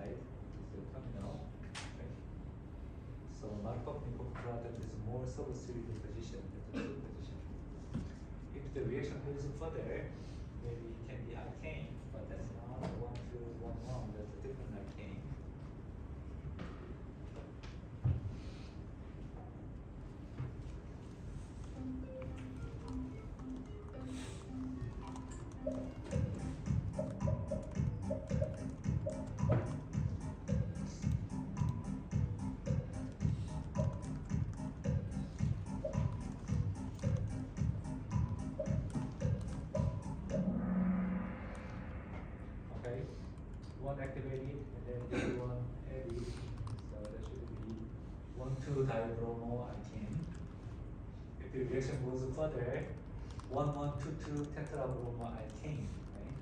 side is the terminal. Okay. So Markov-Nikov product is more substituted position than the two position. If the reaction goes further, maybe it can be alkane, but that's not 1, 2, 1, 1. That's a different alkane. Okay, one activated and then the other one added. So that should be 1, 2 dibromo alkane. If the reaction goes further, 1, 1, 2, 2 tetrabromo alkane. Right?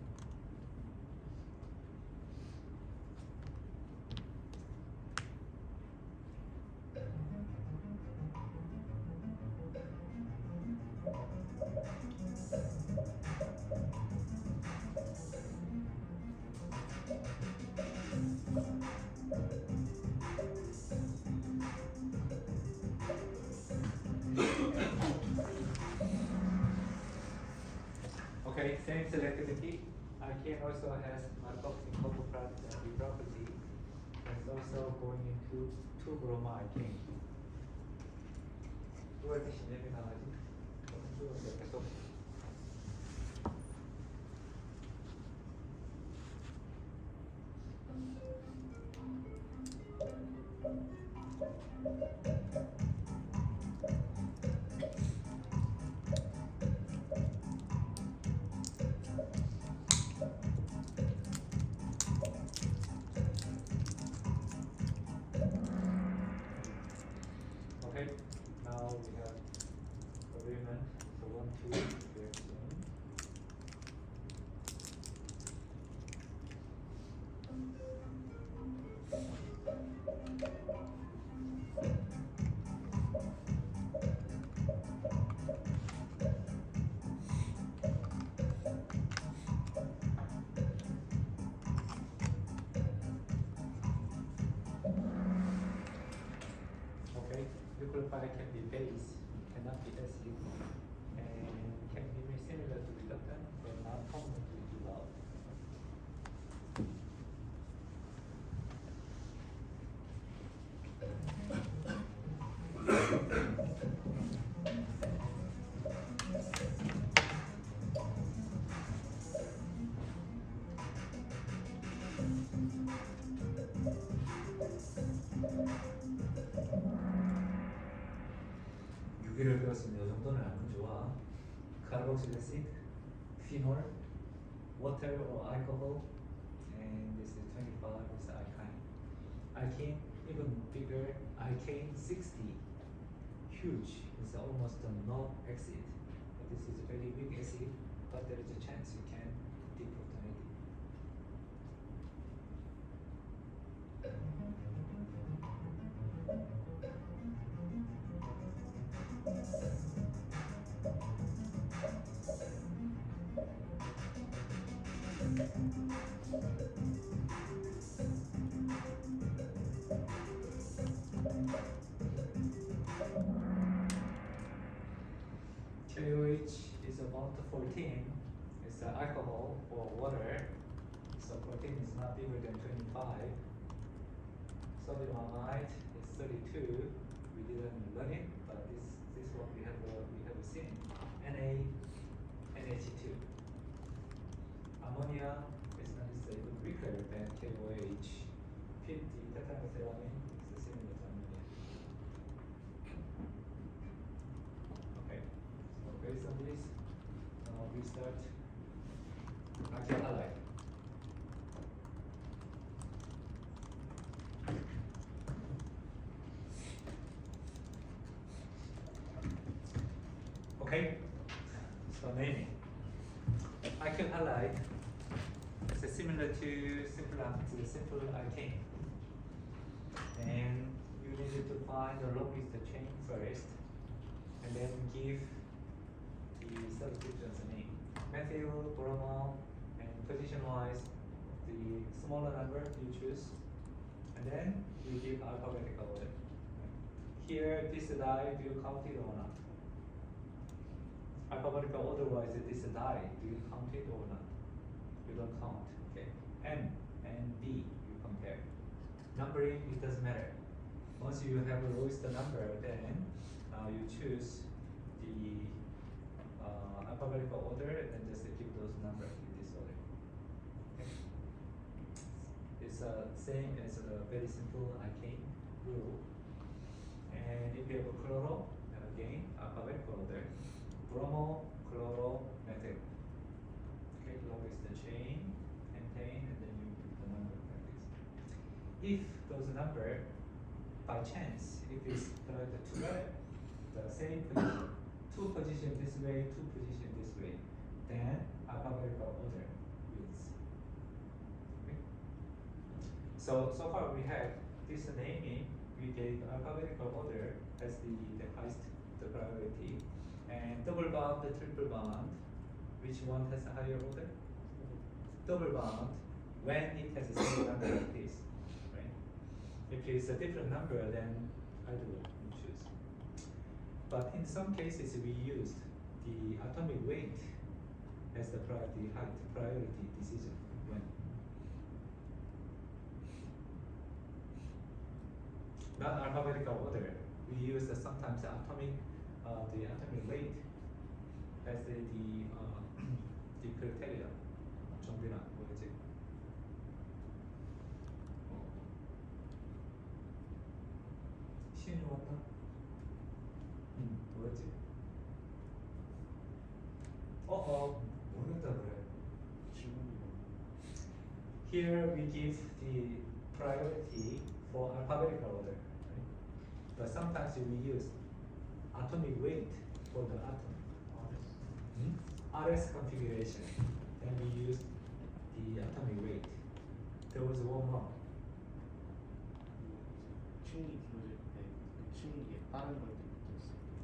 Okay, same selectivity. Alkane also has Markov-Nikov property. It's also going into 2-bromo alkane. 뚜할 때 신념이 강하지? 뚜할 계속. Okay, now we have agreement. So 1, 2 reaction. Okay, nucleophile can be base, cannot be acid, and can be similar to reductant, but not permanently developed. 유기를 배웠으면 이 정도는 알면 좋아. Carboxyl acid, phenol, water or alcohol, and this is 25 is alkyne. Alkene even bigger, alkane 60, huge. It's almost no acid. This is a very big acid, but there is a chance you can deprotonate it. KOH is about 14. It's alcohol or water. So 14 is not bigger than 25. Sodium amide is 32. We didn't learn it, but this is what we have seen. NaNH2. Ammonia is not even weaker than KOH. 50 tetramethylamine is similar to ammonia. Okay, so based on this, now we start alkyl halide. Okay, so naming. Alkyl halide is similar to simple alkane. And you need to find the longest chain first, and then give the substituents a name. Methyl, bromo, and position-wise, the smaller number you choose, and then you give alphabetical order. Here, this die, do you count it or not? Alphabetical order-wise, this die, do you count it or not? You don't count, okay? M and B, you compare. Numbering, it doesn't matter. Once you have a lowest number, then you choose the alphabetical order and then just keep those numbers in this order. Okay? It's same as the very simple arcane rule. And if you have a chloro, then again, alphabetical order. Bromo, chloro, methyl. Okay, log is the chain, pentane, and then you put the number like this. If those number, by chance, if it's plugged together, the same position, two position this way, two position this way, then alphabetical order wins. Okay? So far we have this naming, we gave alphabetical order as the highest the priority, and double bond, the triple bond, which one has a higher order? Double bond, when it has the same number like this, right? If it's a different number, then either one you choose. But in some cases, we used the atomic weight as the priority decision. When? Not alphabetical order. We use sometimes the atomic weight as the criteria. 정빈아, 뭐였지? 시윤이 왔나? 뭐였지? 모르겠다 그래. Here we give the priority for alphabetical order, right? But sometimes we use atomic weight for the atom. RS configuration. Then we use the atomic weight. There was one more. 층이 길어질 때 층이 빠른 걸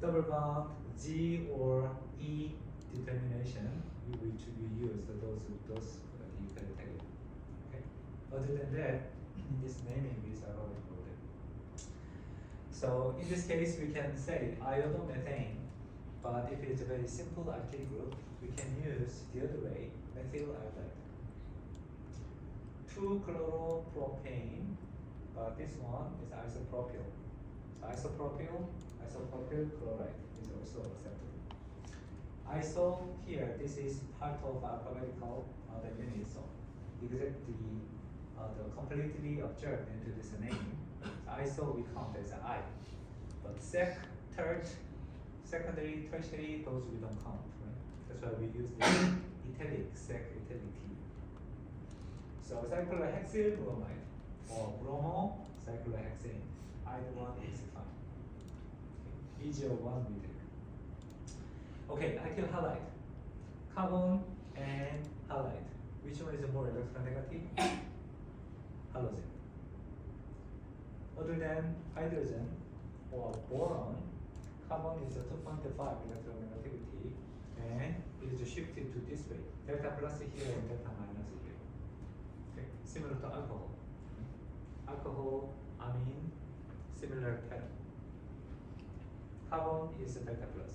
때부터 Double bond G or E determination. We use those the criteria. Okay. Other than that, this naming is alphabetical order. So in this case, we can say iodomethane. But if it's a very simple alkyl group, we can use the other way, methyl iodide. 2-chloropropane, but this one is isopropyl. Isopropyl chloride is also acceptable. Iso here, this is part of alphabetical the unit, so exactly the completely observed into this name. Iso we count as I, but sec, third, secondary, tertiary, those we don't count, right? That's why we use the italic, sec, italic T. So cyclohexylbromide or bromo cyclohexane, either one is fine. Okay. Easier one we take. Okay, alkyl halide, carbon and halide. Which one is more electronegative? Halogen. Other than hydrogen or boron, carbon is a 2.5 electronegativity, and it is shifted to this way. Delta plus here and delta minus here. Okay, similar to alcohol. Alcohol, amine, similar pattern. Carbon is a delta plus.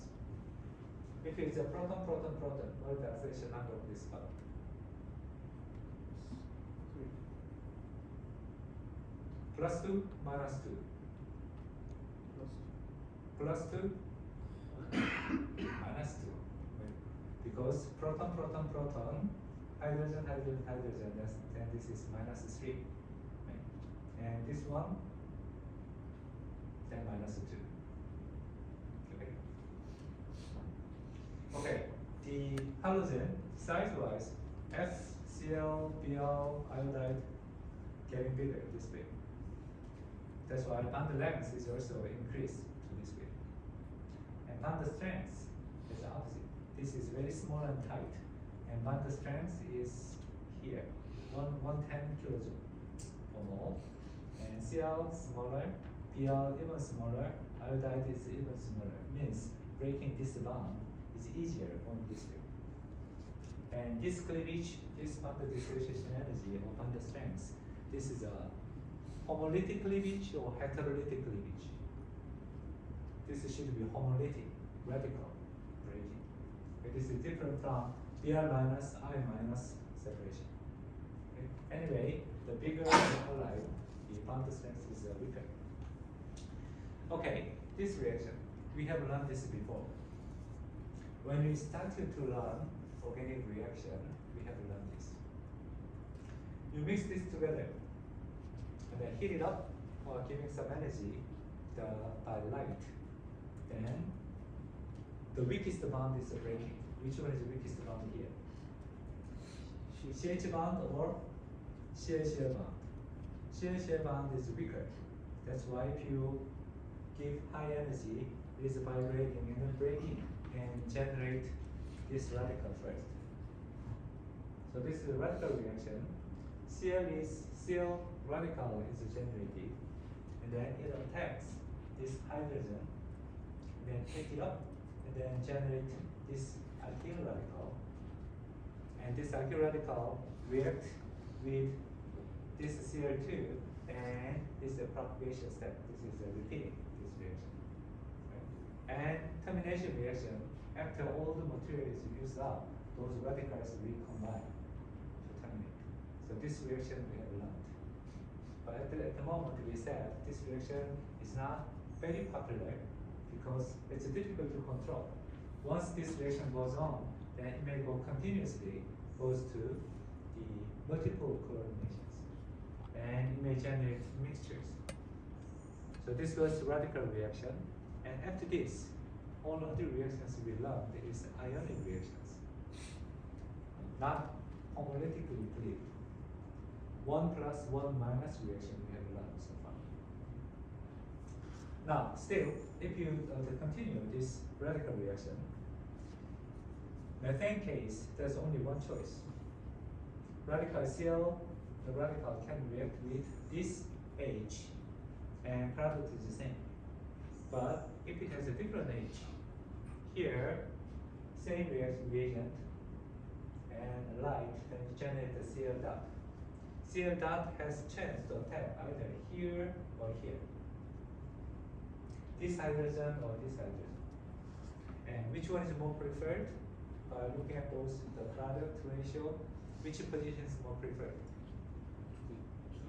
If it's a proton, what is the acceleration number of this carbon? Plus 2, minus 2. Plus 2, minus 2. Because proton, hydrogen, then this is minus 3. Right? And this one, then minus 2. Okay. Okay, the halogen, size-wise, FCl, Bl, iodide, getting bigger this way. That's why bond length is also increased to this way. And bond strength is the opposite. This is very small and tight. And bond strength is here, 110 kilojoule or more. And Cl smaller, Bl even smaller, iodide is even smaller. Means breaking this bond is easier on this way. And this cleavage, this bond dissociation energy or bond strength, this is a homolytic cleavage or heterolytic cleavage? This should be homolytic, radical breaking. Okay, this is different from Br minus I minus separation. Okay. Anyway, the bigger the halide, the bond strength is weaker. Okay, this reaction, we have learned this before. When we started to learn organic reaction, we have learned this. You mix this together and then heat it up or giving some energy by light. Then the weakest bond is breaking. Which one is the weakest bond here? CH bond or shear bond? Shear bond is weaker. That's why if you give high energy, it is vibrating and then breaking and generate this radical first. So this is a radical reaction. Cl radical is generated, and then it attacks this hydrogen, and then take it up, and then generate this alkyl radical. And this alkyl radical react with this Cl2, and this is a propagation step. This is a repeating this reaction. Right? And termination reaction, after all the material is used up, those radicals recombine to terminate. So this reaction we have learned. But at the moment we said this reaction is not very popular because it's difficult to control. Once this reaction goes on, then it may go continuously, goes to the multiple chlorinations, and it may generate mixtures. So this was radical reaction, and after this, all other reactions we learned is ionic reactions, not homolytically cleaved. 1 plus 1 minus reaction we have learned so far. Now, still, if you continue this radical reaction, methane case, there's only one choice. Radical Cl, the radical can react with this H, and product is the same. But if it has a different H, here, same reagent and light, then generate the Cl dot. Cl dot has chance to attack either here or here. This hydrogen or this hydrogen. And which one is more preferred? By looking at those, the product ratio, which position is more preferred?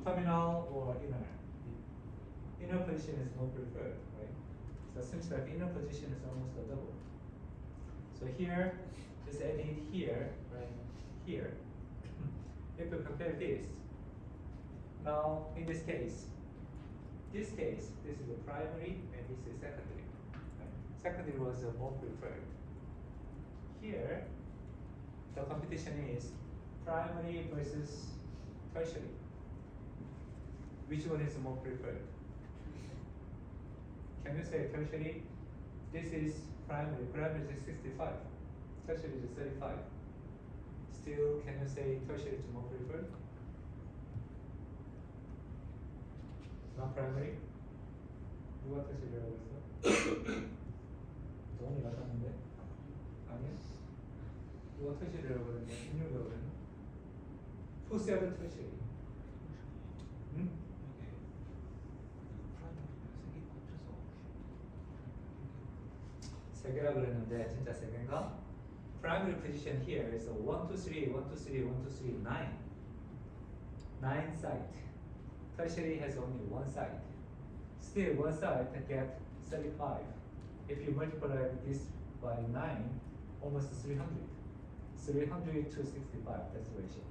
Terminal or inner? Inner position is more preferred, right? So it seems like inner position is almost a double. So here, just adding it here, right? Here. If you compare this, now in this case, this is the primary and this is secondary. Right? Secondary was more preferred. Here, the competition is primary versus tertiary. Which one is more preferred? Can you say tertiary? This is primary. Primary is 65. Tertiary is 35. Still, can you say tertiary is more preferred? Not primary? 누가 tertiary라고 했어? 너무 맞았는데? 아니야? 누가 tertiary라고 그랬냐? 김용이라고 그랬나? Who said tertiary? 응? 세 개라 그랬는데 진짜 세 개인가? Primary position here is 1, 2, 3, 1, 2, 3, 1, 2, 3, 9. 9 site. Tertiary has only one side. Still, one side get 35. If you multiply this by 9, almost 300. 300 to 65, that's the ratio.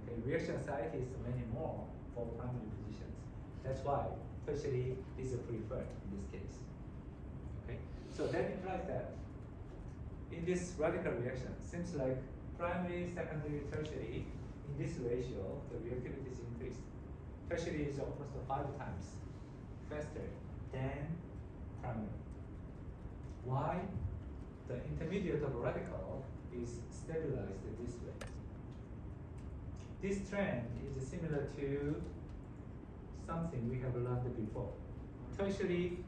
Okay, reaction site is many more for primary positions. That's why tertiary is preferred in this case. Okay, so that implies that in this radical reaction, seems like primary, secondary, tertiary, in this ratio, the reactivity is increased. Tertiary is almost 5 times faster than primary. Why? The intermediate of radical is stabilized this way. This trend is similar to something we have learned before. Tertiary,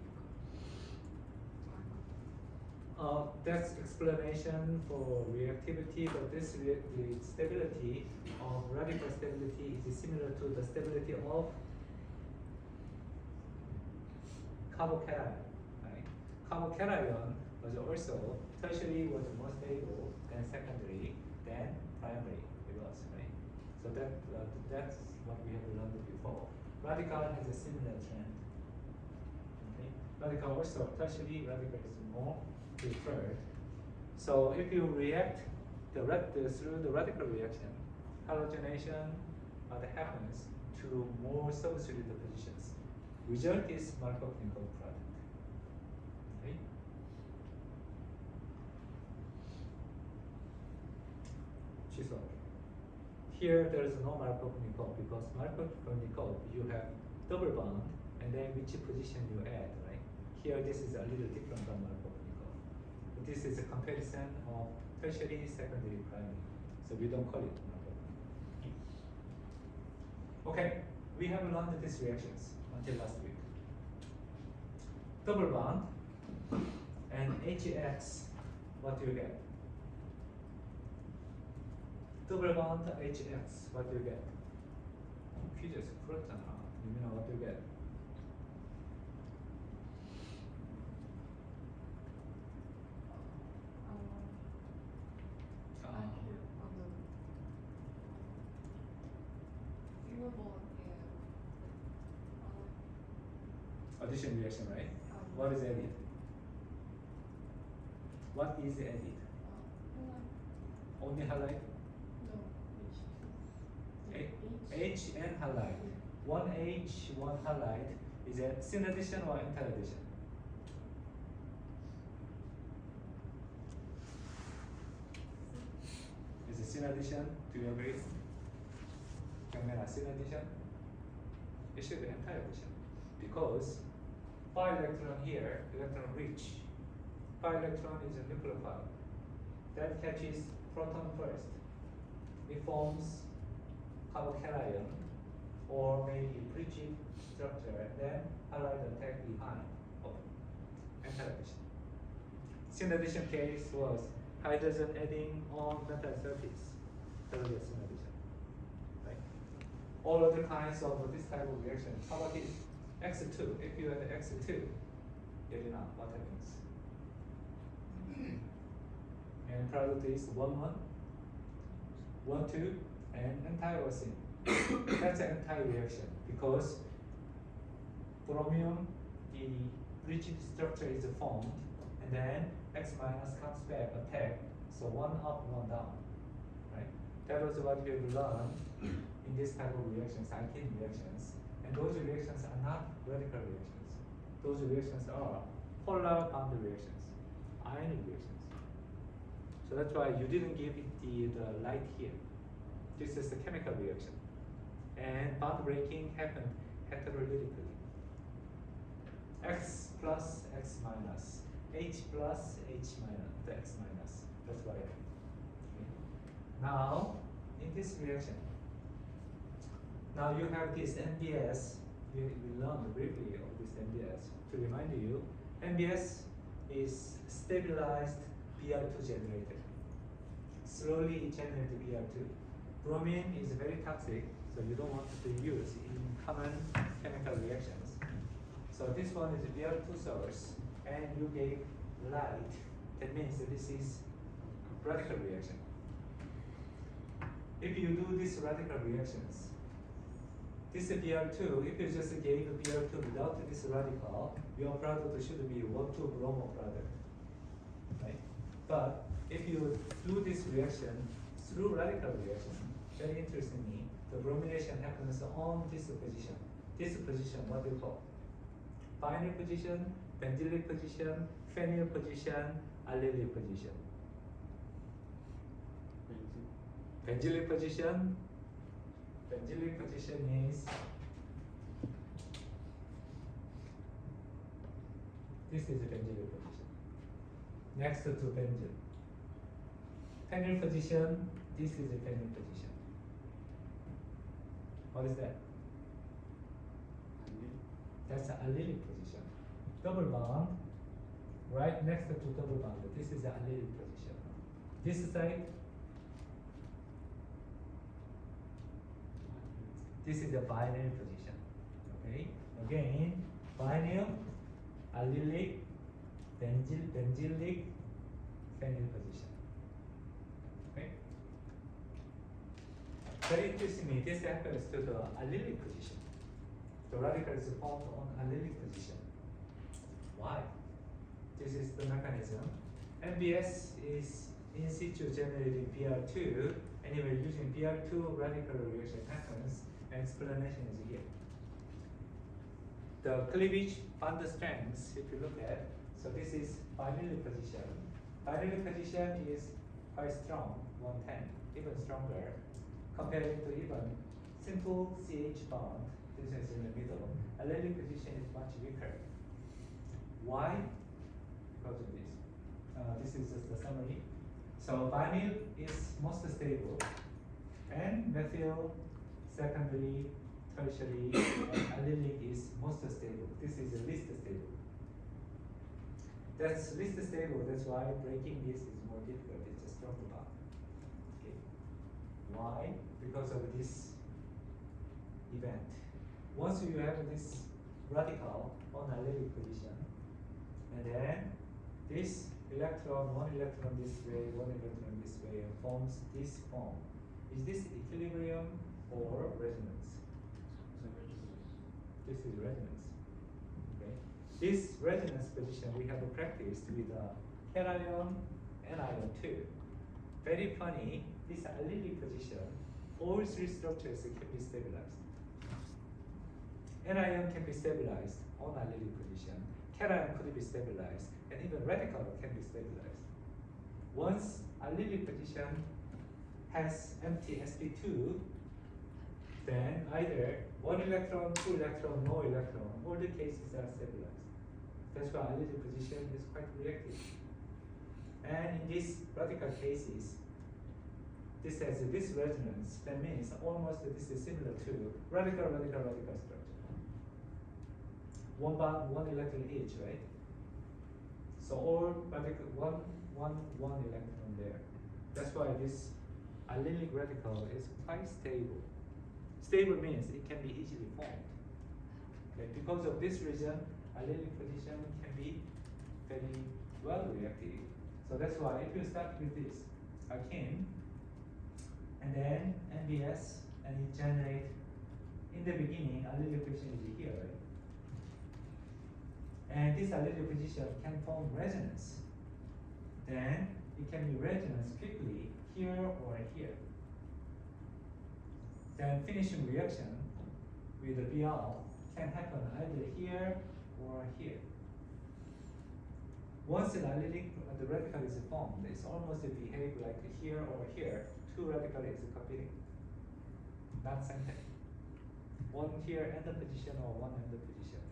that's explanation for reactivity, but this the stability of radical stability is similar to the stability of carbocation, right? Carbocation was also tertiary was more stable than secondary, then primary it was, right? So that's what we have learned before. Radical has a similar trend. Okay? Radical also tertiary radical is more preferred. So if you react through the radical reaction, halogenation what happens to more substituted positions. Result is Markov-Nikov product. Okay? 취소. Here there is no Markov-Nikov because Markov-Nikov you have double bond and then which position you add, right? Here this is a little different from Markov-Nikov. This is a comparison of tertiary, secondary, primary. So we don't call it Markov-Nikov. Okay, we have learned these reactions until last week. Double bond and HX, what do you get? Double bond HX, what do you get? 퀴즈에서 풀었잖아. 유민아, what do you get? Addition reaction, right? What is added? What is added? Only halide? H and halide. One H, one halide. Is that syn addition or anti-addition? Is it syn addition? Do you agree? 경민아, syn addition? It should be anti-addition because pi electron here, electron rich. Pi electron is a nucleophile that catches proton first. It forms carbocation or maybe bridging structure and then halide attack behind. Anti-addition. Syn addition case was hydrogen adding on metal surface. That was syn addition. Right? All other kinds of this type of reaction. How about this? X2. If you add X2, Yelena, what happens? And product is 1, 1, 1, 2, and anti-oxin. That's an anti-reaction because bromium, the rigid structure is formed, and then X minus comes back, attack. So 1 up, 1 down, right? That was what we have learned in this type of reactions, alkene reactions. And those reactions are not radical reactions. Those reactions are polar bound reactions, ionic reactions. So that's why you didn't give it the light here. This is the chemical reaction. And bond breaking happened heterolytically. X plus X minus, H plus H minus, the X minus. That's what happened. Okay. Now, in this reaction, now you have this NBS. We learned briefly of this NBS. To remind you, NBS is stabilized Br2 generated. Slowly it generates Br2. Bromine is very toxic, so you don't want to use in common chemical reactions. So this one is Br2 source, and you gave light. That means that this is radical reaction. If you do these radical reactions, this is Br2. If you just gave Br2 without this radical, your product should be 1,2-bromo product, right? But if you do this reaction through radical reaction, very interestingly, the bromination happens on this position. This position, what do you call? Vinyl position, benzylic position, phenyl position, allylic position. Benzylic position. Benzylic position is this is a benzylic position. Next to benzyl. Phenyl position, this is a phenyl position. What is that? That's an allylic position. Double bond, right next to double bond. This is the allylic position. This side, this is the vinyl position. Okay. Again, vinyl, allylic, benzylic, phenyl position. Okay? Very interestingly, this happens to the allylic position. The radical is formed on allylic position. Why? This is the mechanism. NBS is in situ generating Br2, anyway using Br2 radical reaction happens, and explanation is here. The cleavage bond strengths, if you look at, so this is vinyl position. Vinyl position is quite strong, 110, even stronger, compared to even simple CH bond. This is in the middle. Allylic position is much weaker. Why? Because of this. This is just a summary. So vinyl is most stable, and methyl, secondary, tertiary, and allylic is most stable. This is the least stable. That's least stable. That's why breaking this is more difficult. It's a stronger bond. Okay. Why? Because of this event. Once you have this radical on allylic position, and then this electron, one electron this way, one electron this way, and forms this form. Is this equilibrium or resonance? This is resonance. Okay. This resonance position we have practiced with cation and ion 2. Very funny, this allylic position, all three structures can be stabilized. Anion can be stabilized on allylic position. Cation could be stabilized, and even radical can be stabilized. Once allylic position has empty sp2, then either one electron, two electron, no electron, all the cases are stabilized. That's why allylic position is quite reactive. And in these radical cases, this has this resonance. That means almost this is similar to radical structure. One bond, one electron each, right? So all radical, one electron there. That's why this allylic radical is quite stable. Stable means it can be easily formed. Okay, because of this reason, allylic position can be very well reactive. So that's why if you start with this alkene, and then NBS, and it generate in the beginning allylic position is here, right? And this allylic position can form resonance. Then it can be resonance quickly here or here. Then finishing reaction with the Br can happen either here or here. Once the allylic, the radical is formed, it's almost behave like here or here. Two radicals is competing, not same thing. One here end position or one end position.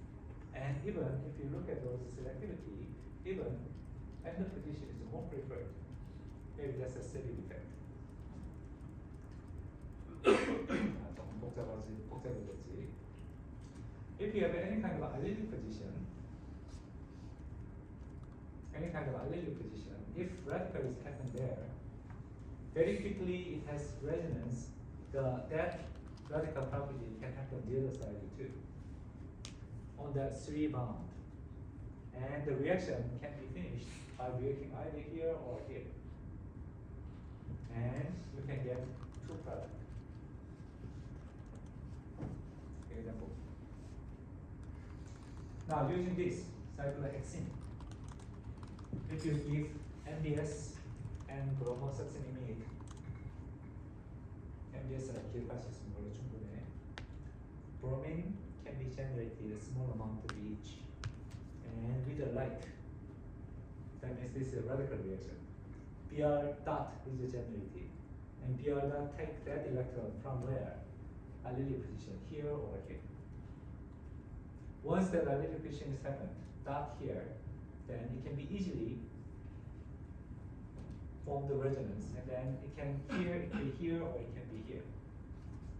And even if you look at those selectivity, even end position is more preferred. Maybe that's a steady effect. 복잡해졌지. If you have any kind of allylic position, if radical is happened there, very quickly it has resonance. That radical property can happen the other side too, on that 3 bond. And the reaction can be finished by reacting either here or here. And you can get 2 products. Example. Now using this cyclohexene, if you give NBS and bromosuccinimide, NBS를 기억할 수 있으면 원래 충분해. Bromine can be generated a small amount of each, and with a light, that means this is a radical reaction. Br dot is generated, and Br dot take that electron from where? Allylic position, here or here. Once that allylic position is happened, dot here, then it can be easily form the resonance, and then it can be here or it can be here.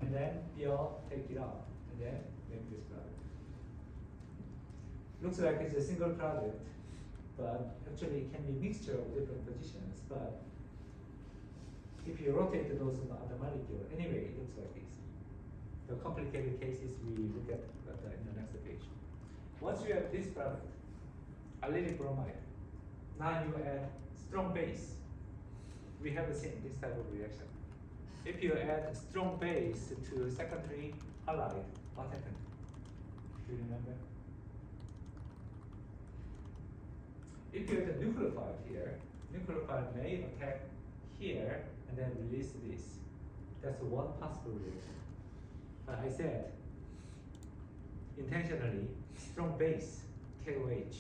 And then Br take it out, and then make this product. Looks like it's a single product, but actually it can be a mixture of different positions. But if you rotate those on the other molecule, anyway, it looks like this. The complicated cases we look at in the next page. Once you have this product, allylic bromide. Now you add strong base. We have seen this type of reaction. If you add strong base to secondary halide, what happens? Do you remember? If you add a nucleophile here, nucleophile may attack here and then release this. That's one possible reaction. But I said, intentionally, strong base, KOH.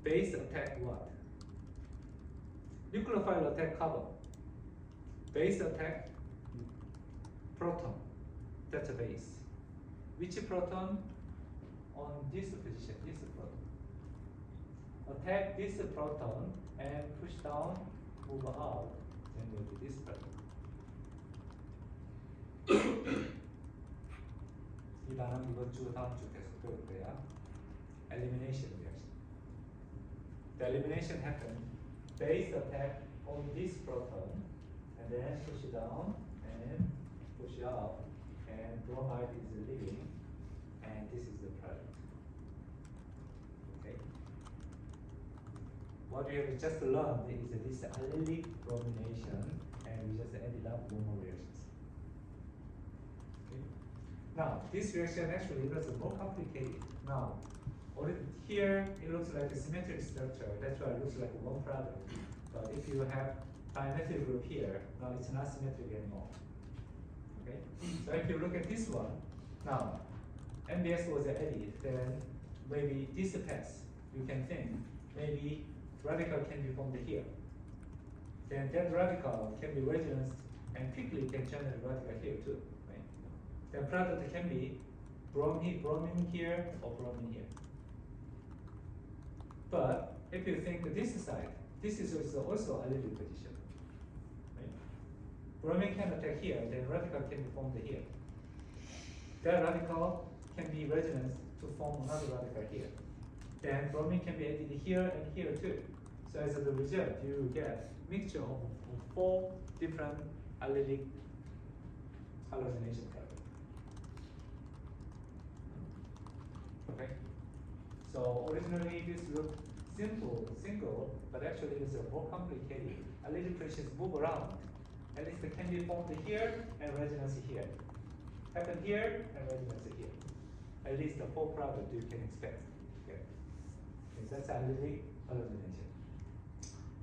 Base attack what? Nucleophile attack carbon. Base attack proton. That's a base. Which proton? On this position, this proton. Attack this proton and push down, move out, then go to this proton. 이 단어는 이번 주, 다음 주 계속 배울 거야. Elimination reaction. The elimination happens. Base attack on this proton, and then push down and push up, and bromide is leaving, and this is the product. Okay. What we have just learned is this allylic bromination, and we just ended up one more reactions. Okay. Now, this reaction actually is more complicated. Now, here it looks like a symmetric structure, that's why it looks like one product. But if you have dimethyl group here, now it's not symmetric anymore. Okay? So if you look at this one, now MBS was added, then maybe this pass, you can think maybe radical can be formed here. Then that radical can be resonanced and quickly can generate radical here too. Right? The product can be bromine here or bromine here. But if you think this side, this is also allylic position. Right? Bromine can attack here, then radical can be formed here. That radical can be resonanced to form another radical here. Then bromine can be added here and here too. So as a result, you get mixture of 4 different allylic halogenation products. Okay. So originally this looked simple, single, but actually it's more complicated. Allylic pressures move around. At least it can be formed here and resonance here. Happen here and resonance here. At least the 4 products you can expect. Okay. That's allylic halogenation.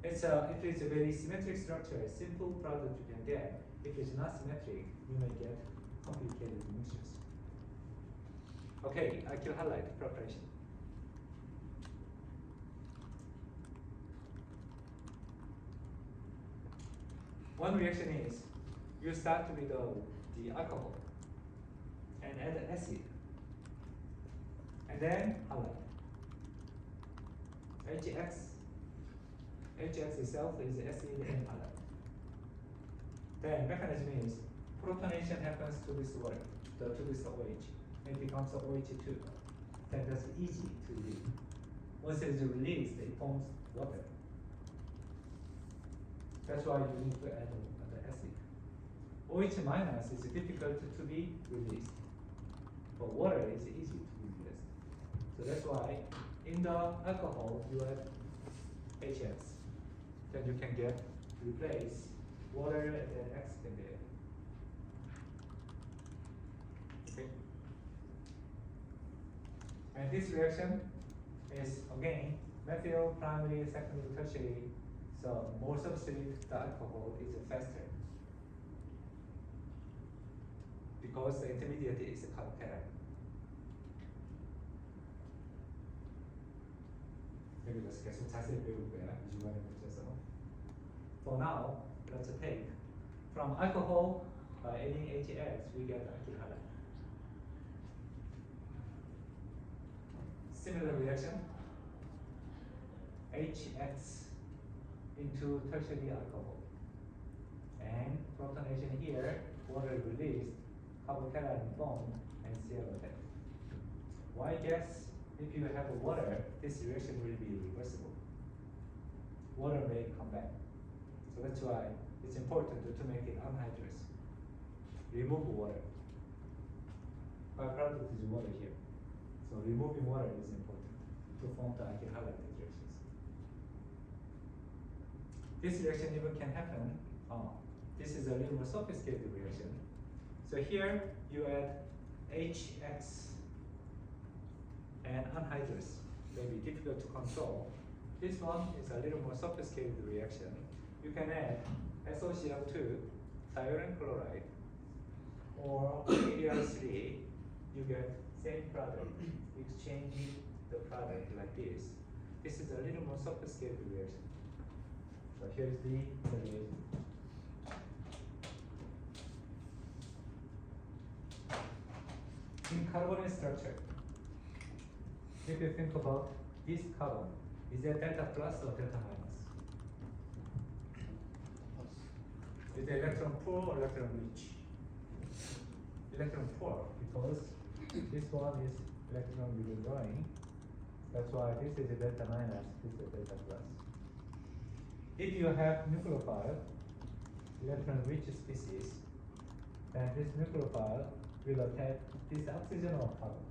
If it's a very symmetric structure, a simple product you can get. If it's not symmetric, you may get complicated mixtures. Okay, alkyl halide preparation. One reaction is you start with the alcohol and add an acid, and then halide. HX itself is acid and halide. Then mechanism is protonation happens to this water, to this OH. It becomes OH2. Then that's easy to read. Once it is released, it forms water. That's why you need to add the acid. OH minus is difficult to be released, but water is easy to be released. So that's why in the alcohol you have HX. Then you can get replace water and then X can be added. Okay. And this reaction is again methyl, primary, secondary, tertiary. So more substrate the alcohol is faster because the intermediate is carbocation. 여기서 계속 자세히 배울 거야 이 주간에 걸쳐서. For now, let's take from alcohol by adding HX we get alkyl halide. Similar reaction. HX into tertiary alcohol. And protonation here, water released, carbocation formed, and Cl attack. Why gas? If you have water, this reaction will be reversible. Water may come back. So that's why it's important to make it anhydrous. Remove water. Byproduct is water here. So removing water is important. to form the alkyl halide reactions. This reaction even can happen. This is a little more sophisticated reaction. So here you add HX and anhydrous. May be difficult to control. This one is a little more sophisticated reaction. You can add SOCl2, thionyl chloride, or PBr3. You get same product. Exchanging the product like this. This is a little more sophisticated reaction. So here's the reaction. In carbonate structure, if you think about this carbon, is it delta plus or delta minus? Is it electron poor or electron rich? Electron poor, because this one is electron withdrawing. That's why this is a delta minus, this is a delta plus. If you have nucleophile, electron rich species, then this nucleophile will attack this oxygen or carbon.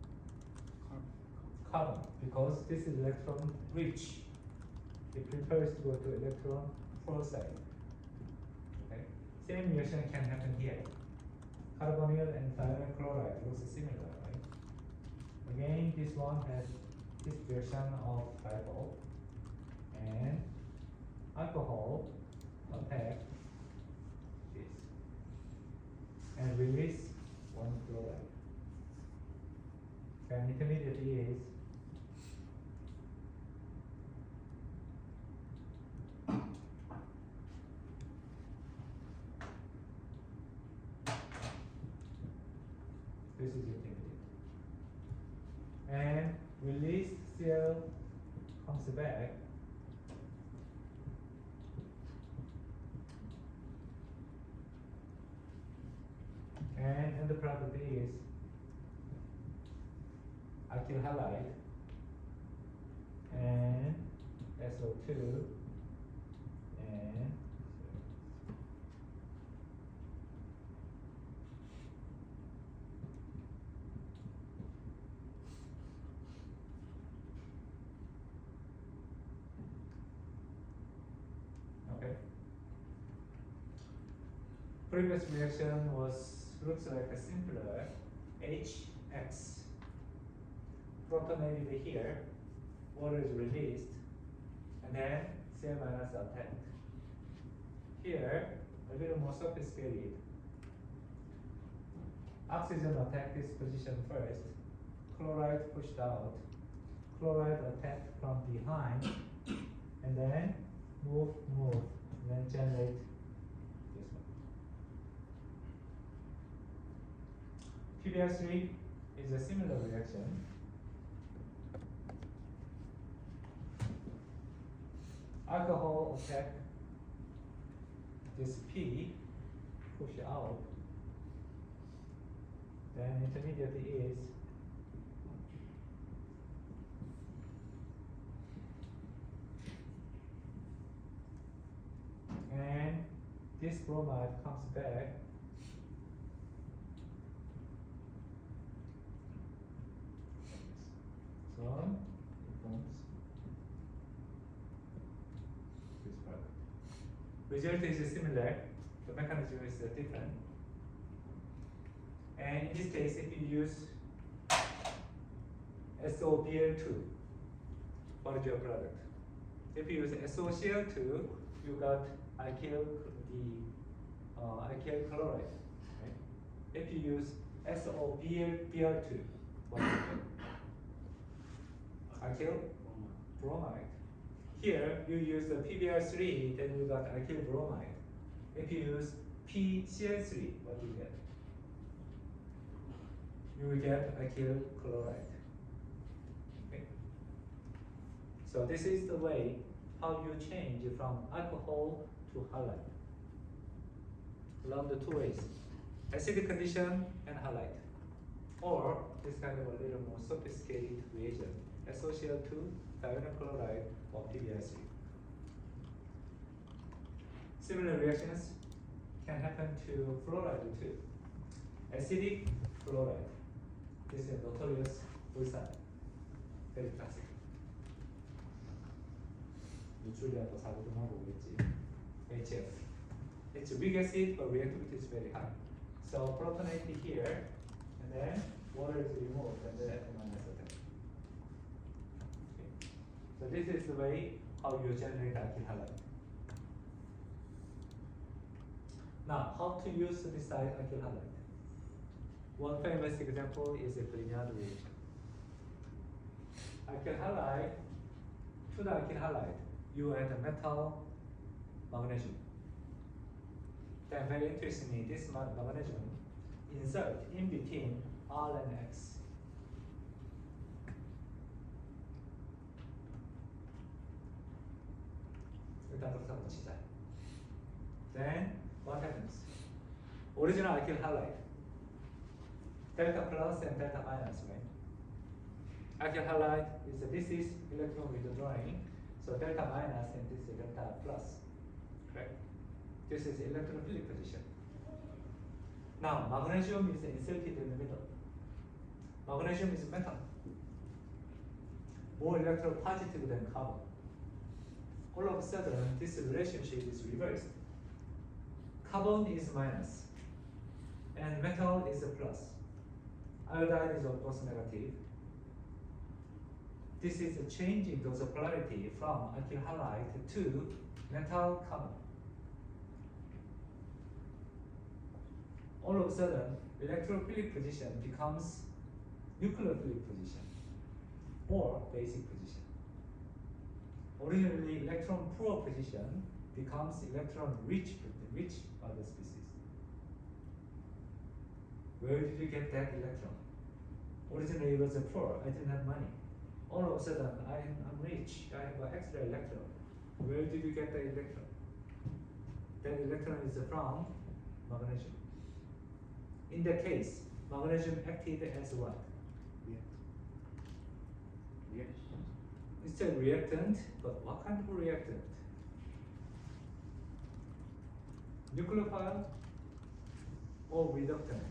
Carbon, because this is electron rich. It prefers to go to electron poor side. Okay? Same reaction can happen here. Carbonyl and thionyl chloride looks similar, right? Again, this one has this version of glycol, and alcohol attack this and release one chloride. And intermediate is this is intermediate. And released Cl comes back. And the product is alkyl halide and SO2 and okay. Previous reaction looks like a simpler HX. Protonated here, water is released, and then Cl minus attacked. Here, a little more sophisticated. Oxygen attacked this position first, chloride pushed out, chloride attacked from behind, and then move, and then generate this one. PBr3 is a similar reaction. Alcohol attack this P, push out. Then intermediate is and this bromide comes back. So it forms this product. Result is similar, the mechanism is different. And in this case, if you use SOBl2, what is your product? If you use SOCl2, you got alkyl chloride. Right? If you use SOBl2, what do you get? Alkyl bromide. Here you use the PBr3, then you got alkyl bromide. If you use PCl3, what do you get? You will get alkyl chloride. Okay. So this is the way how you change from alcohol to halide. Along the two ways, acidic condition and halide, or this kind of a little more sophisticated reagent, SOCl2, thionyl chloride, or PBr3. Similar reactions can happen to fluoride too. Acidic fluoride. This is notorious ulcine, very classic. 누트릴리아도 4고등하고 오겠지. HF. It's weak acid, but reactivity is very high. So protonate here, and then water is removed, and then F minus attack. Okay. So this is the way how you generate alkyl halide. Now, how to use this alkyl halide? One famous example is a Grignard reaction. Alkyl halide, to the alkyl halide, you add a metal, magnesium. Then very interestingly, this magnesium insert in between R and X. 일단 그렇다고 치자. Then what happens? Original alkyl halide, delta plus and delta minus, right? Alkyl halide this is electron withdrawing, so delta minus and this is delta plus, correct? This is electrophilic position. Now magnesium is inserted in the middle. Magnesium is metal, more electropositive than carbon. All of a sudden, this relationship is reversed. Carbon is minus, and metal is a plus. Iodide is of course negative. This is changing those polarity from alkyl halide to metal carbon. All of a sudden, electrophilic position becomes nucleophilic position or basic position. Originally, electron poor position becomes electron rich other species. Where did you get that electron? Originally, it was poor. I didn't have money. All of a sudden, I'm rich. I have an extra electron. Where did you get the electron? That electron is from magnesium. In that case, magnesium acted as what? Reaction. It's a reactant, but what kind of reactant? Nucleophile or reductant?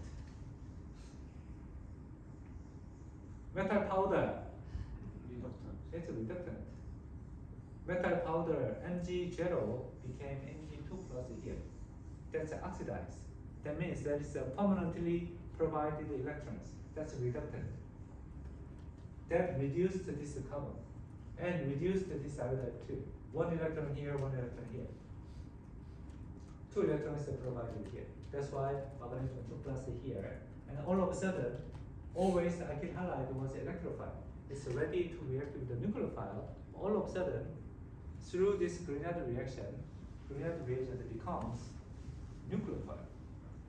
Metal powder, Reductant. it's a reductant. Metal powder Mg0 became Mg2 plus here. That's oxidized. That means that is permanently provided electrons. That's a reductant. That reduced this carbon and reduced this iodide too. One electron here, one electron here. Two electrons are provided here. That's why magnesium 2 plus here. And all of a sudden, always alkyl halide was electrophile. It's ready to react with the nucleophile. All of a sudden, through this Grignard reaction becomes nucleophile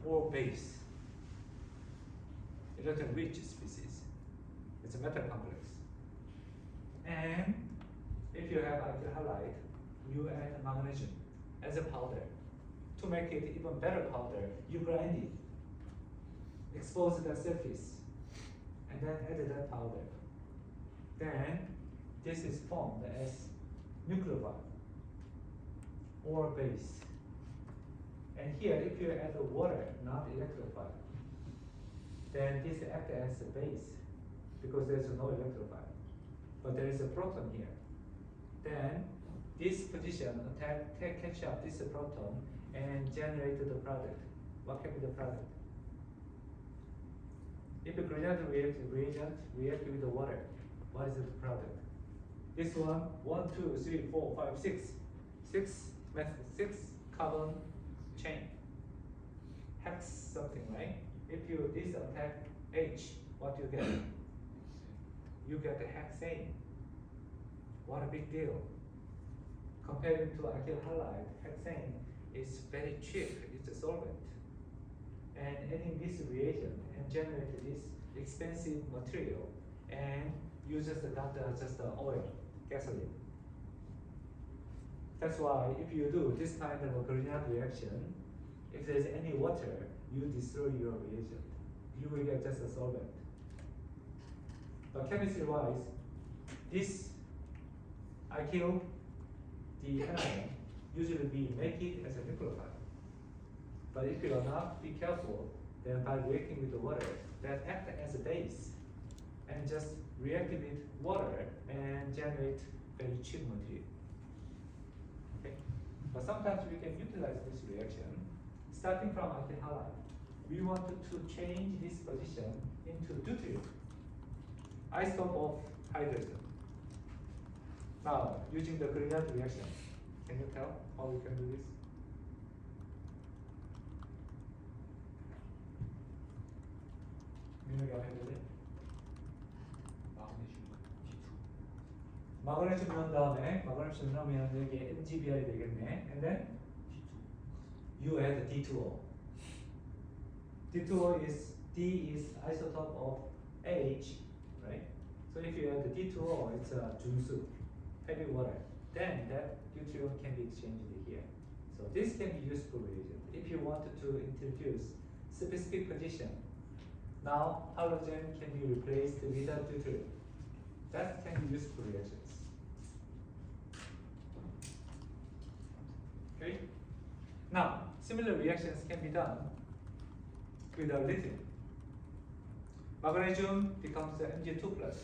or base. Electron rich species. It's a metal complex. And if you have alkyl halide, you add magnesium as a powder. To make it even better powder, you grind it, expose the surface, and then add that powder. Then this is formed as nucleophile or base. And here, if you add water, not electrophile, then this acts as a base because there's no electrophile. But there is a proton here. Then this position catch up this proton and generate the product. What can be the product? If a Grignard reagent react with the water, what is the product? This one, 1, 2, 3, 4, 5, 6. 6 carbon chain. Hex something, right? If you this attack H, what do you get? You get the hexane. What a big deal. Comparing to alkyl halide, hexane is very cheap, it's a solvent. And adding this reagent and generate this expensive material, and you just got just oil, gasoline. That's why if you do this kind of a Grignard reaction, if there's any water, you destroy your reagent. You will get just a solvent. But chemistry wise, this alkyl, the anion, usually we make it as a nucleophile. But if you are not be careful, then by reacting with the water, that act as a base and just react with water and generate very cheap material. But sometimes we can utilize this reaction. Starting from alkyl halide, we want to change this position into deuterium, isotope of hydrogen. Now, using the Grignard reaction, can you tell how we can do this? 민혁이 앞에 볼래? 마그네슘 넣은 다음에 마그네슘 넣으면 여기에 MgBr이 되겠네. And then you add D2O. D2O is D is isotope of H, right? So if you add D2O, it's a 중수, heavy water. Then that deuterium can be exchanged here. So this can be useful reagent if you wanted to introduce specific position. Now halogen can be replaced with a deuterium. That can be useful reactions. Okay. Now similar reactions can be done with a lithium. Magnesium becomes Mg2 plus,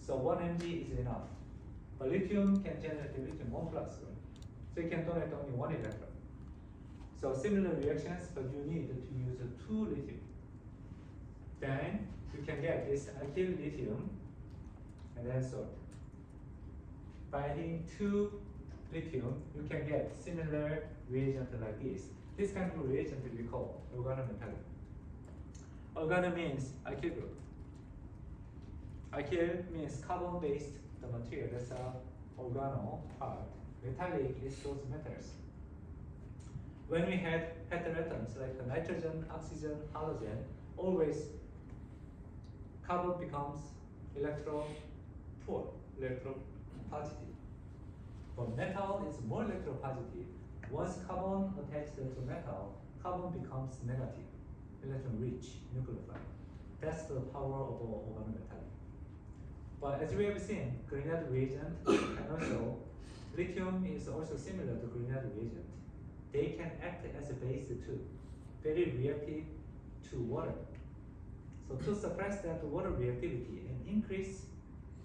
so 1 Mg is enough. But lithium can generate lithium 1 plus, so you can donate only 1 electron. So similar reactions, but you need to use 2 lithium. Then you can get this alkyl lithium and then salt. By adding 2 lithium, you can get similar reagent like this. This kind of reagent we call organometallic. Organo means alkyl group. Alkyl means carbon-based the material. That's a organo part. Metallic is those metals. When we had heteroatoms like the nitrogen, oxygen, halogen, always carbon becomes electropoor, electropositive. But metal is more electropositive. Once carbon attached to metal, carbon becomes negative, electron-rich nucleophile. That's the power of organometallic. But as we have seen, Grignard reagent and also lithium is also similar to Grignard reagent. They can act as a base too, very reactive to water. So to suppress that water reactivity and increase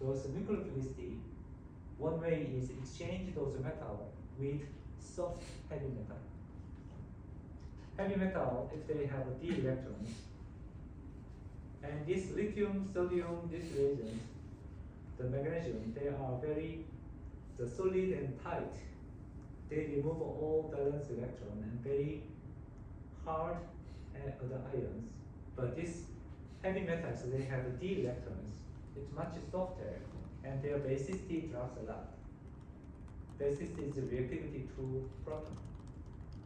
those nucleophilicity, one way is exchange those metal with soft heavy metal. Heavy metal, if they have d electrons, and this lithium, sodium, this reagent, the magnesium, they are very solid and tight. They remove all valence electron and very hard the ions. But this heavy metals, they have d electrons. It's much softer, and their basicity drops a lot. Basicity is the reactivity to proton,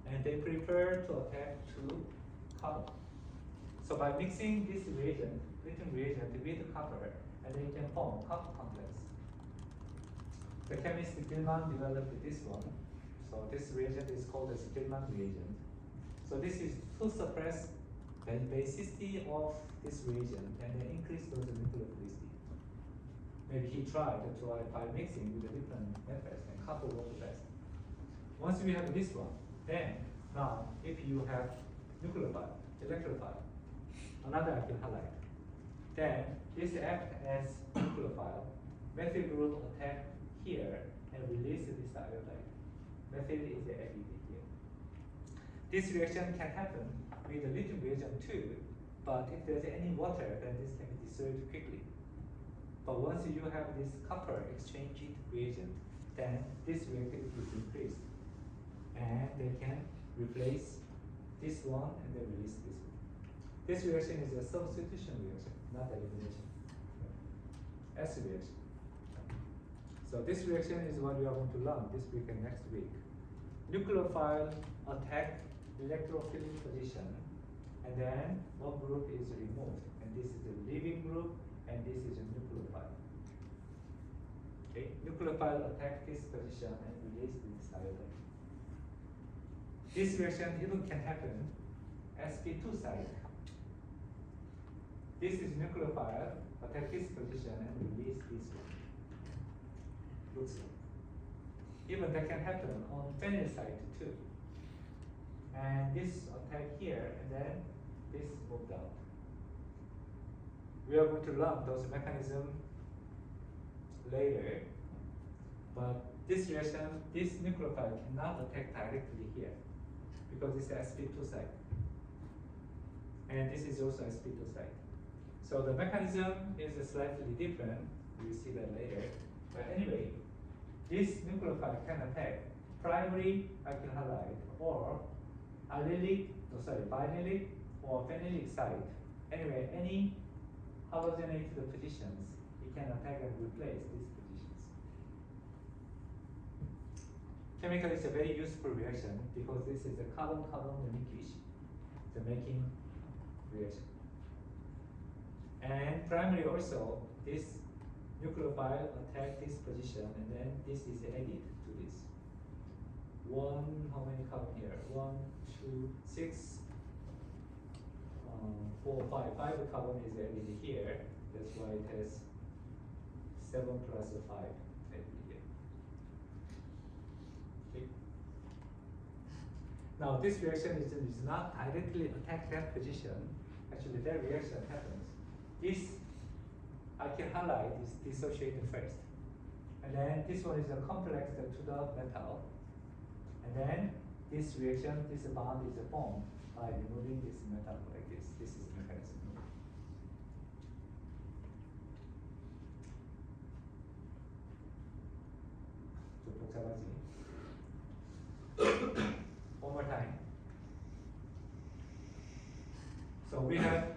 and they prefer to attack to copper. So by mixing this reagent, lithium reagent with copper, and they can form copper complex. The chemist Gilman developed this one. So this reagent is called as Gilman reagent. So this is to suppress the basicity of this reagent and then increase those nucleophilicity. Maybe he tried to by mixing with the different methods, and copper works best. Once we have this one, then now if you have nucleophile, electrophile, another alkyl halide, then this acts as nucleophile. Methyl group attack here and release this iodide. Methyl is the added here. This reaction can happen with the lithium reagent too, but if there's any water, then this can be dissolved quickly. But once you have this copper exchanged reagent, then this reactivity is increased, and they can replace this one and then release this one. This reaction is a substitution reaction, not elimination. S reaction. So this reaction is what we are going to learn this week and next week. Nucleophile attack electrophilic position, and then one group is removed, and this is the leaving group, and this is a nucleophile. Okay, nucleophile attack this position and release this iodine. This reaction even can happen sp2 side. This is nucleophile attack this position and release this one. Looks like. Even that can happen on phenyl side too. And this attack here, and then this moved out. We are going to learn those mechanisms later, but this reaction, this nucleophile cannot attack directly here because it's sp2 site. And this is also sp2 site. So the mechanism is slightly different. We'll see that later. But anyway, this nucleophile can attack primary alkyl halide or vinylic or phenylic site. Anyway, any halogenated positions, it can attack and replace these positions. Chemically, it's a very useful reaction because this is a carbon-carbon linkage, the making reaction. And primary also, this nucleophile attack this position, and then this is added to this. How many carbon here? 1, 2, 6, 4, 5. 5 carbon is added here. That's why it has 7 plus 5 added here. Okay. Now this reaction is not directly attack that position. Actually, that reaction happens. This alkyl halide is dissociated first, and then this one is a complex to the metal, and then this reaction, this bond is formed by removing this metal like this. This is the mechanism. 좀 복잡하지? One more time. So we have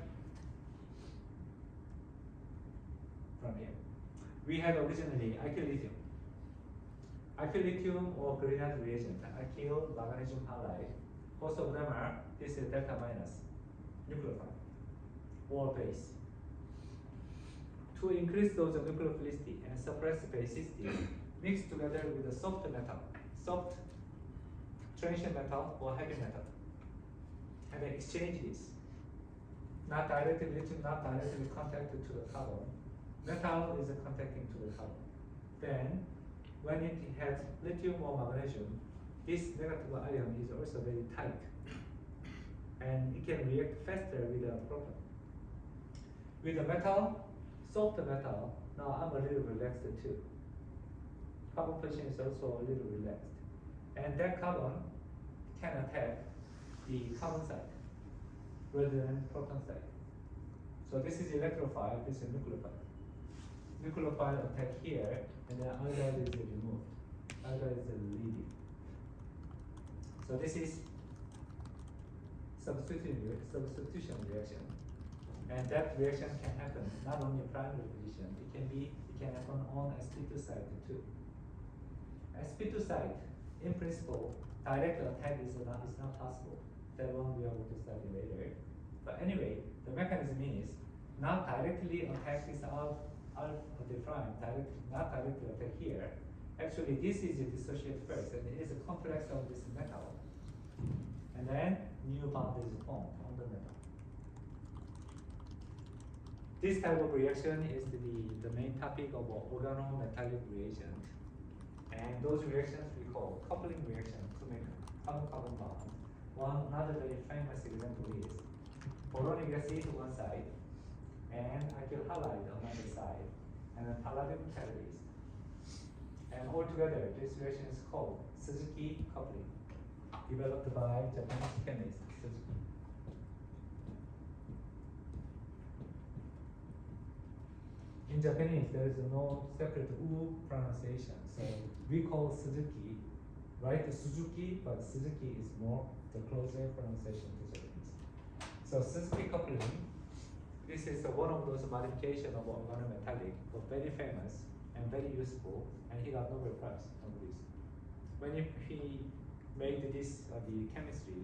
from here. We had originally alkyl lithium. Alkyl lithium or Grignard reagent, alkyl magnesium halide. Both of them are this is delta minus nucleophile or base. To increase those nucleophilicity and suppress basicity, mix together with a soft metal, soft transition metal or heavy metal, and then exchange this. Not directly lithium, not directly contacted to the carbon. Metal is contacting to the carbon. Then, when it has lithium or magnesium, this negative ion is also very tight, and it can react faster with the proton. With the metal, soft metal, now I'm a little relaxed too. Carbon position is also a little relaxed, and that carbon can attack the carbon side rather than proton side. So this is electrophile, this is nucleophile. Nucleophile attack here, and then iodide is removed. Iodide is leading. So this is substitution reaction, and that reaction can happen not only in primary position. It can happen on sp2 site too. sp2 site, in principle, direct attack is not possible. That one we are going to study later. But anyway, the mechanism is not directly attack this alpha prime, not directly attack here. Actually, this is dissociated first, and it is a complex of this metal. And then new bond is formed on the metal. This type of reaction is the main topic of organometallic reagent. And those reactions we call coupling reaction to make carbon-carbon bond. Another very famous example is boronic acid one side, and alkyl halide on another side, and then palladium catalyst. And altogether, this reaction is called Suzuki coupling, developed by Japanese chemist Suzuki. In Japanese, there is no separate U pronunciation, so we call Suzuki, right? Suzuki, but Suzuki is more the closer pronunciation to Japanese. So Suzuki coupling, this is one of those modifications of organometallic, but very famous and very useful, and he got Nobel Prize on this. When he made this, the chemistry,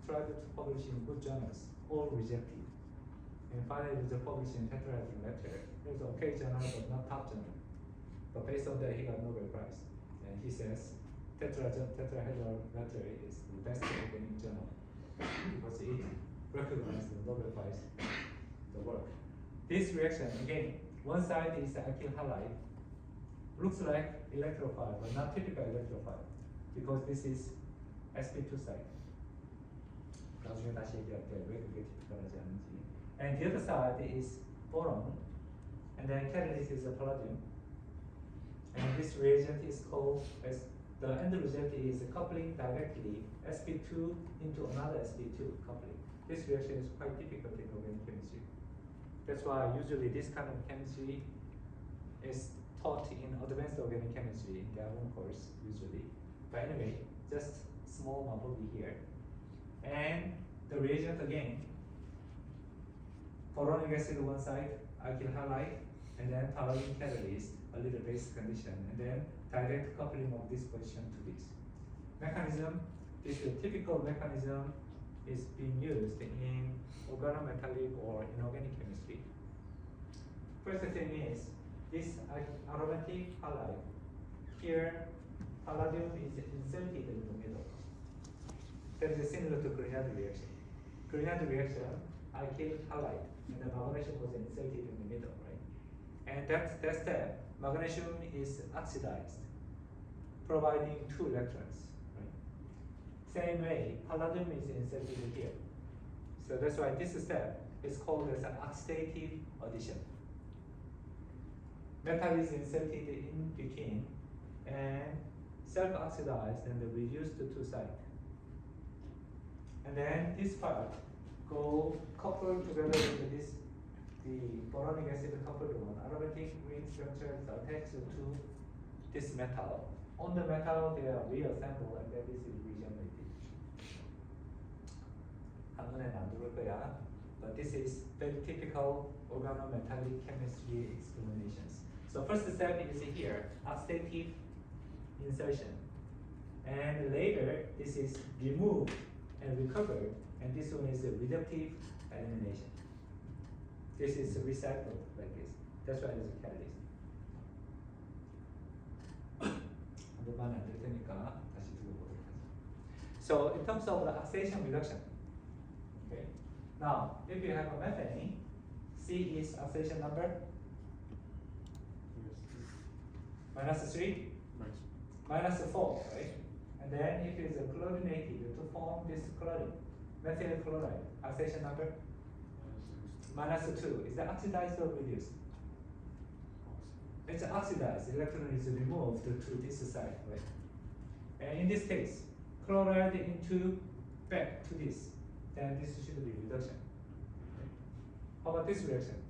tried to publish in good journals, all rejected. And finally, it was published in Tetrahedral Letter. It was an okay journal, but not top journal. But based on that, he got Nobel Prize. And he says, Tetrahedral Letter is the best organic journal because it recognized the Nobel Prize, the work. This reaction, again, one side is alkyl halide, looks like electrophile, but not typical electrophile, because this is sp2 side. 나중에 다시 얘기할게요. 왜 그게 typical하지 않은지. And the other side is boron, and then catalyst is a palladium. And this reagent is called as the end result is coupling directly sp2 into another sp2 coupling. This reaction is quite difficult in organic chemistry. That's why usually this kind of chemistry is taught in advanced organic chemistry in their own course usually. But anyway, just small novelty here. And the reagent again, boronic acid one side, alkyl halide, and then toluene catalyst, a little base condition, and then direct coupling of this position to this. Mechanism, this typical mechanism is being used in organometallic or inorganic chemistry. First thing is, this aromatic halide, here palladium is inserted in the middle. That is similar to Grignard reaction. Grignard reaction, alkyl halide, and the magnesium was inserted in the middle, right? And that step, magnesium is oxidized, providing 2 electrons, right? Same way, palladium is inserted here. So that's why this step is called as an oxidative addition. Metal is inserted in between and self-oxidized and reduced to 2 sides. And then this part go coupled together with this, the boronic acid coupled one. Aromatic ring structure is attached to this metal. On the metal they are reassembled and then this is regenerated. 한눈에 안 들어올 거야. But this is very typical organometallic chemistry explanations. So first step is here, oxidative insertion. And later this is removed and recovered, and this one is a reductive elimination. This is recycled like this. That's why it's a catalyst. 한 번만 안 될 테니까 다시 두고 보도록 하죠. So in terms of the oxidation reduction, okay. Now if you have a methane, C is oxidation number -3, -4, right? And then if it is chlorinated to form this chlorine, methyl chloride, oxidation number -2. Is that oxidized or reduced? It's oxidized. Electron is removed to this side, right? And in this case, chloride into back to this, then this should be reduction. Okay. How about this reaction?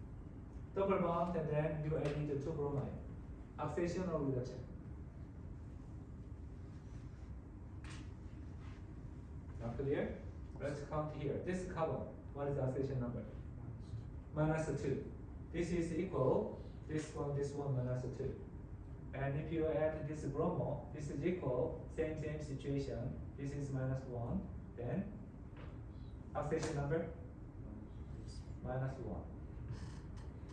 Double bond and then you add 2 bromine. Oxidation or reduction? Not clear? Let's count here. This carbon, what is the oxidation number? -2. This is equal, this one -2. And if you add this bromo, this is equal, same situation. This is -1. Then oxidation number -1.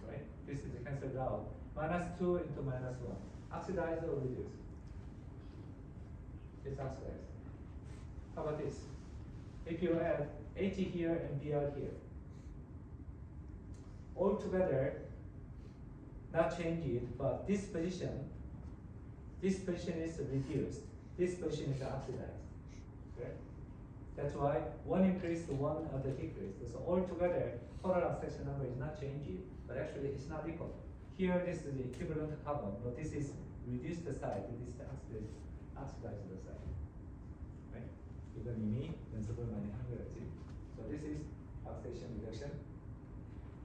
Right? This is cancelled out. -2 into -1. Oxidized or reduced? It's oxidized. How about this? If you add H here and Br here, all together, not changed, but this position is reduced. This position is oxidized. Correct? That's why one increased, one decreased. So all together, total oxidation number is not changed, but actually it's not equal. Here this is the equivalent carbon, but this is reduced side, this is the oxidized side. Right? 이건 이미 연습을 많이 한 거였지. So this is oxidation reduction,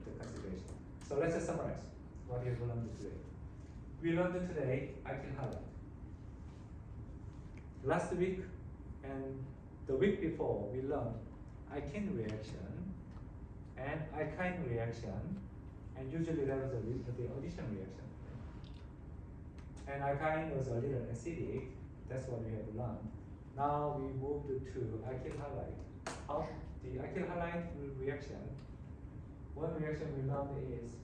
the consideration. So let's just summarize what we have learned today. We learned today alkyl halide. Last week and the week before we learned alkene reaction and alkyne reaction, and usually there was the addition reaction. And alkyne was a little acidic. That's what we have learned. Now we moved to alkyl halide. How the alkyl halide reaction, one reaction we learned is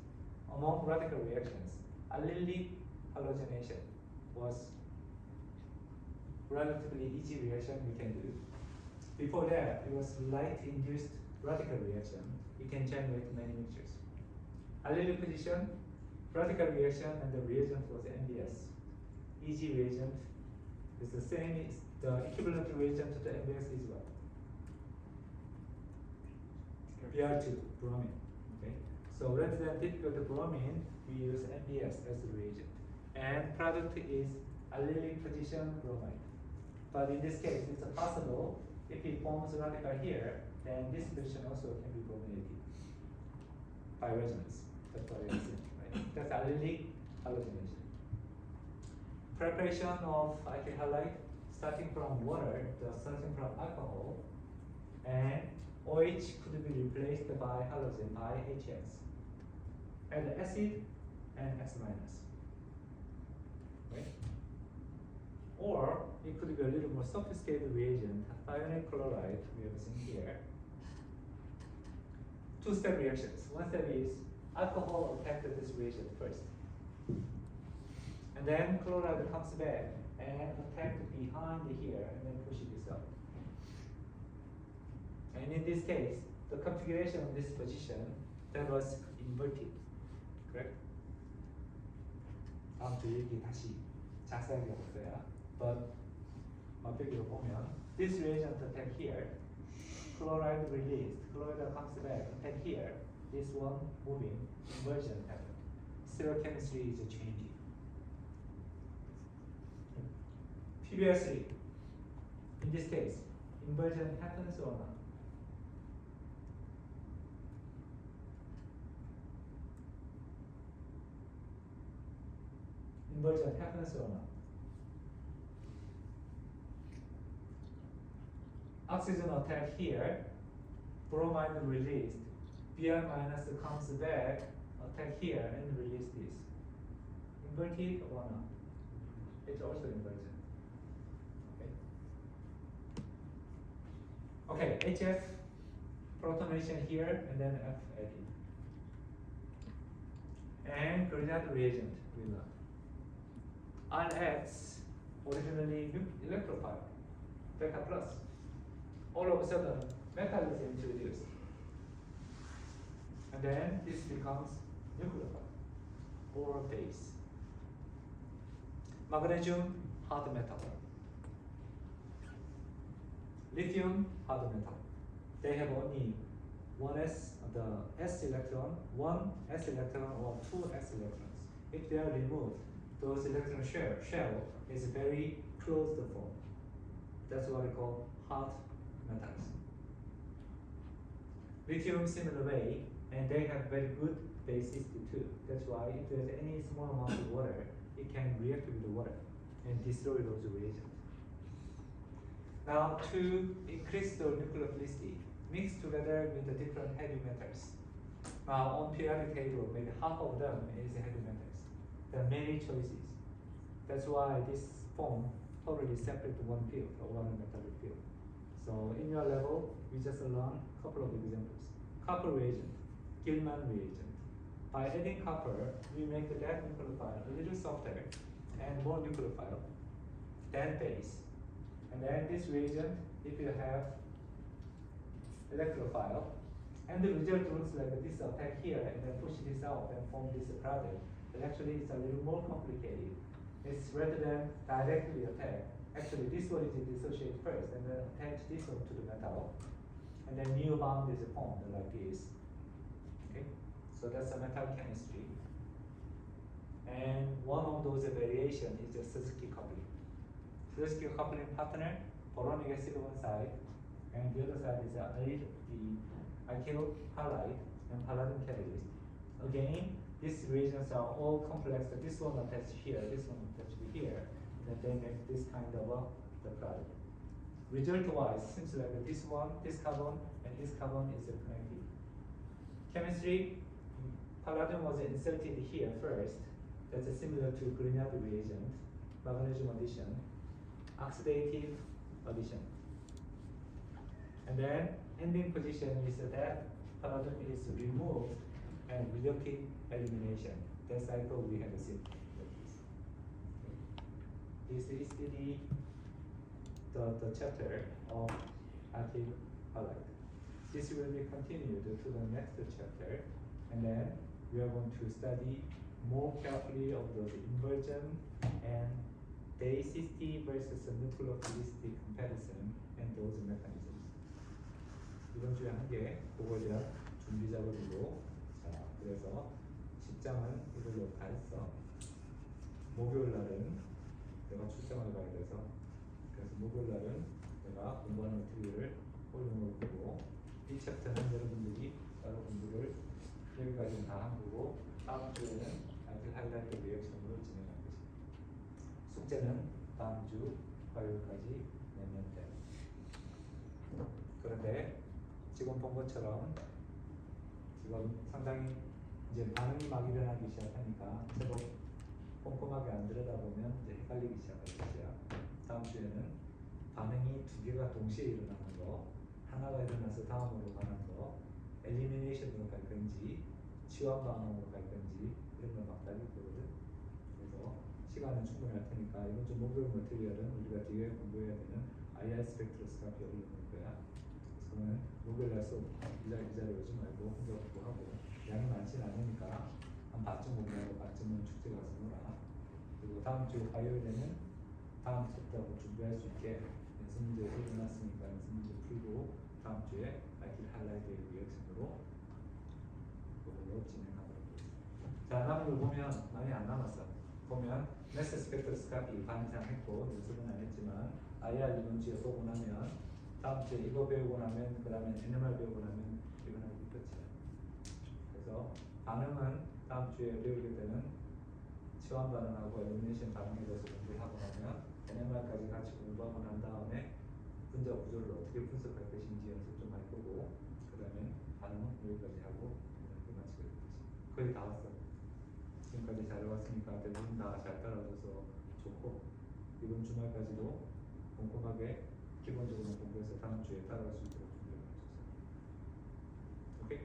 among radical reactions, allylic halogenation was relatively easy reaction we can do. Before that, it was light-induced radical reaction. We can generate many mixtures. Allylic position, radical reaction, and the reagent was NBS. Easy reagent is the same, the equivalent reagent to the NBS is what? Br2, bromine. Okay. So rather than difficult bromine, we use NBS as the reagent. and product is allylic position bromide. But in this case, it's possible if it forms a radical here, then this position also can be brominated by resonance. That's what it is, right? That's allylic halogenation. Preparation of alkyl halide starting from water, starting from alcohol, and OH could be replaced by halogen by HX. And acid and X minus. Right? Or it could be a little more sophisticated reagent, thionyl chloride, we have seen here. Two-step reactions. One step is alcohol attacked this reagent first. And then chloride comes back and attacked behind here and then push this up. And in this case, the configuration of this position that was inverted. Correct? 다음 주 얘기 다시 자세하게 해볼게요. But 맛보기로 보면 this reagent attack here, chloride released, chloride comes back, attack here, this one moving, inversion happened. Stereochemistry is changing. Previously, in this case, inversion happens or not? Inversion happens or not? Oxygen attack here, bromide released, Br minus comes back, attack here and release this. Inverted or not? It's also inverted. Okay, HF protonation here and then F added. And Grignard reagent we learned. RX originally electrophile, beta plus. All of a sudden metal is introduced. And then this becomes nucleophile or base. Magnesium, hard metal. Lithium, hard metal. They have only one S electron, one S electron or two S electrons. If they are removed, those electron shell is very closed form. That's what we call hard metals. Lithium similar way, and they have very good basis too. That's why if there's any small amount of water, it can react with the water and destroy those reagents. Now to increase the nucleophilicity, mix together with the different heavy metals. Now on periodic table, maybe half of them is heavy metals. There are many choices. That's why this form totally separate one field or one metallic field. So in your level, we just learn a couple of examples. Copper reagent, Gilman reagent. By adding copper, we make that nucleophile a little softer and more nucleophile than base. And then this reagent, if you have electrophile, and the result looks like this attack here, and then push this out and form this product, but actually it's a little more complicated. It's rather than directly attack. Actually, this one is dissociate first, and then attach this one to the metal, and then new bond is formed like this. Okay, so that's a metal chemistry. And one of those variations is the Suzuki coupling. Suzuki coupling partner, boronic acid one side, and the other side is the alkyl halide and palladium catalyst. Again, these reagents are all complex. This one attached here, this one attached here, and they make this kind of the product. Result-wise, seems like this one, this carbon, and this carbon is connected. Chemistry, palladium was inserted here first. That's similar to Grignard reagent, magnesium addition, oxidative addition. And then ending position is that palladium is removed and reductive elimination. That cycle we have seen like this. This is the chapter of alkyl halide. This will be continued to the next chapter, and then we are going to study more carefully of those inversion and basicity versus nucleophilicity comparison and those mechanisms. 이번 주에 한 개 그거에 대한 준비 작업이고, 자 그래서 10장은 이걸로 다 했어. 목요일 날은 내가 출장을 가야 돼서 그래서 목요일 날은 내가 공부하는 material을 올려놓을 거고 이 챕터는 여러분들이 따로 공부를 여기까지는 다 한 거고 다음 주에는 아이들 하이라이트 리액션으로 진행할 것입니다. 숙제는 다음 주 화요일까지 내면 돼. 그런데 지금 본 것처럼 지금 상당히 이제 반응이 막 일어나기 시작하니까 제법 꼼꼼하게 안 들여다보면 이제 헷갈리기 시작할 것이야. 다음 주에는 반응이 두 개가 동시에 일어나는 거, 하나가 일어나서 다음으로 가는 거, 엘리미네이션으로 갈 건지, 치환 반응으로 갈 건지 이런 걸 막 따질 거거든. 그래서 시간은 충분할 테니까 이번 주 목요일 머티리얼은 우리가 뒤에 공부해야 되는 IR 스펙트로스코피 올려놓을 거야. 그러면 목요일 날 수업 이 자리에 오지 말고 혼자 공부하고 양이 많지는 않으니까 한 반쯤 공부하고 반쯤은 축제 가서 놀아. 그리고 다음 주 화요일에는 다음 챕터하고 준비할 수 있게 연습 문제 올려놨으니까 연습 문제 풀고 다음 주에 IT 하이라이트 리액션으로 그걸로 진행하도록 하겠습니다. 자, 남은 걸 보면 많이 안 남았어. 보면 매스 스펙트로스코피 반 이상 했고 연습은 안 했지만 IR 이번 주에 보고 나면 다음 주에 이거 배우고 나면 그 다음에 NMR 배우고 나면 이건 하기 끝이야. 그래서 반응은 다음 주에 배우게 되는 치환 반응하고 엘리미네이션 반응에 대해서 공부를 하고 나면 NMR까지 같이 공부하고 난 다음에 분자 구조를 어떻게 분석할 것인지 연습 좀 할 거고 그 다음에 반응은 여기까지 하고 이렇게 마치게 될 것입니다. 거의 다 왔어. 지금까지 잘 해왔으니까 대부분 다 잘 따라줘서 좋고 이번 주말까지도 꼼꼼하게 기본적으로 공부해서 다음 주에 따라갈 수 있도록 준비를 해주세요. 오케이?